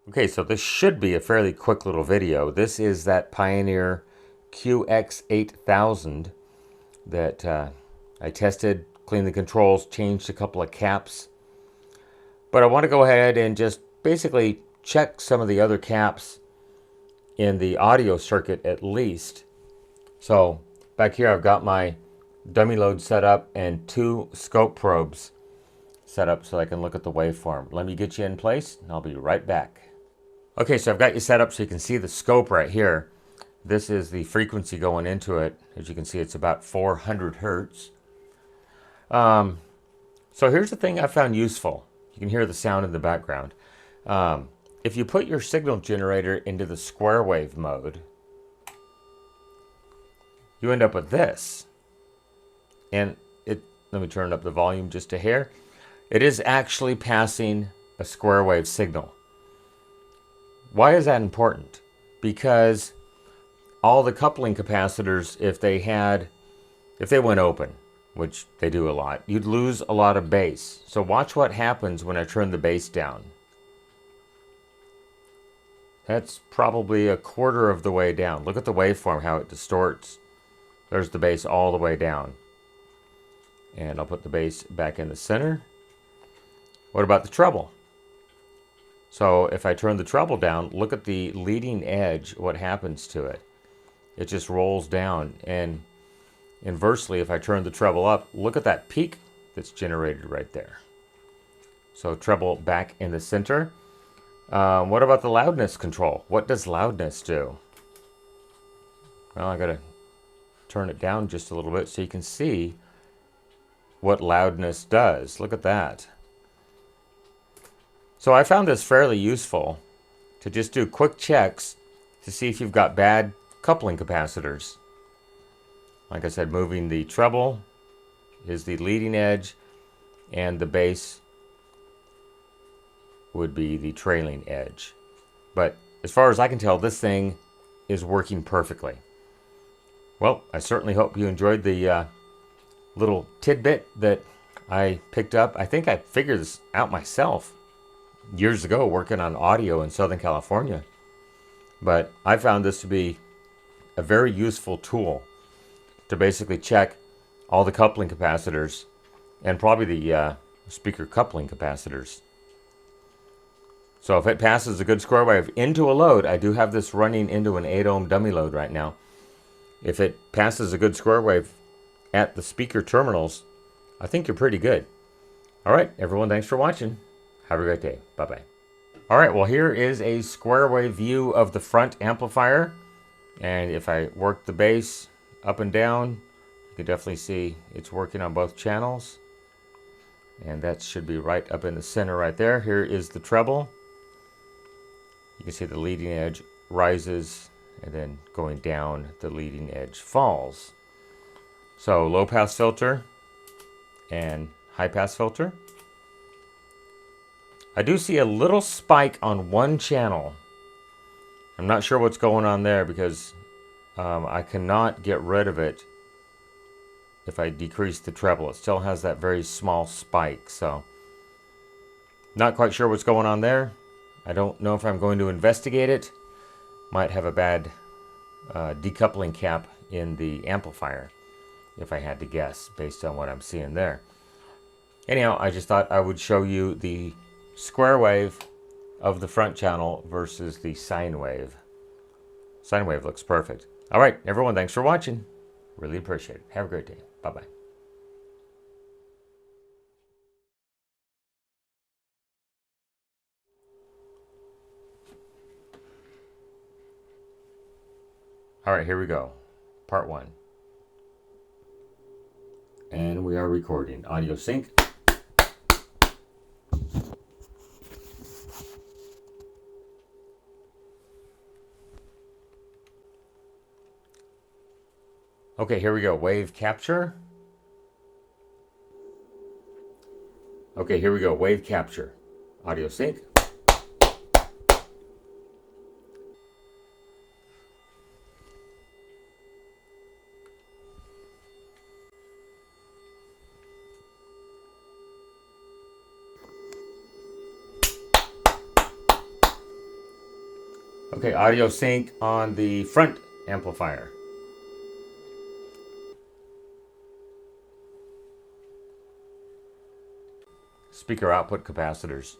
Okay, so this should be a fairly quick little video. This is that Pioneer QX8000 that I tested, cleaned the controls, changed a couple of caps. But I want to go ahead and just basically check some of the other caps in the audio circuit at least. So back here I've got my dummy load set up and 2 scope probes set up so I can look at the waveform. Let me get you in place and I'll be right back. Okay, so I've got you set up so you can see the scope right here. This is the frequency going into it. As you can see, it's about 400 hertz. So here's the thing I found useful. You can hear the sound in the background. If you put your signal generator into the square wave mode, you end up with this. And let me turn up the volume just a hair. It is actually passing a square wave signal. Why is that important? Because all the coupling capacitors, if they went open, which they do a lot, you'd lose a lot of bass. So watch what happens when I turn the bass down. That's probably a quarter of the way down. Look at the waveform, how it distorts. There's the bass all the way down. And I'll put the bass back in the center. What about the treble? So if I turn the treble down, look at the leading edge, what happens to it. It just rolls down. And inversely, if I turn the treble up, look at that peak that's generated right there. So treble back in the center. What about the loudness control? What does loudness do? Well, I gotta turn it down just a little bit so you can see what loudness does. Look at that. So I found this fairly useful to just do quick checks to see if you've got bad coupling capacitors. Like I said, moving the treble is the leading edge and the bass would be the trailing edge. But as far as I can tell, this thing is working perfectly. Well, I certainly hope you enjoyed the little tidbit that I picked up. I think I figured this out myself years ago working on audio in Southern California. But I found this to be a very useful tool to basically check all the coupling capacitors and probably the speaker coupling capacitors. So if it passes a good square wave into a load, I do have this running into an 8 ohm dummy load right now. If it passes a good square wave at the speaker terminals, I think you're pretty good. All right, everyone, thanks for watching. Have a great day. Bye-bye. All right, well, here is a square wave view of the front amplifier. And if I work the bass up and down, you can definitely see it's working on both channels. And that should be right up in the center right there. Here is the treble. You can see the leading edge rises, and then going down, the leading edge falls. So low pass filter and high pass filter. I do see a little spike on one channel. I'm not sure what's going on there because I cannot get rid of it if I decrease the treble. It still has that very small spike, so not quite sure what's going on there. I don't know if I'm going to investigate it. Might have a bad decoupling cap in the amplifier, if I had to guess, based on what I'm seeing there. Anyhow, I just thought I would show you the square wave of the front channel versus the sine wave. Sine wave looks perfect. All right, everyone, thanks for watching. Really appreciate it. Have a great day. Bye-bye. All right, here we go. Part 1. And we are recording. Audio sync. Okay, here we go. Wave capture. Okay, here we go. Wave capture. Audio sync. Okay, audio sync on the front amplifier. Speaker output capacitors.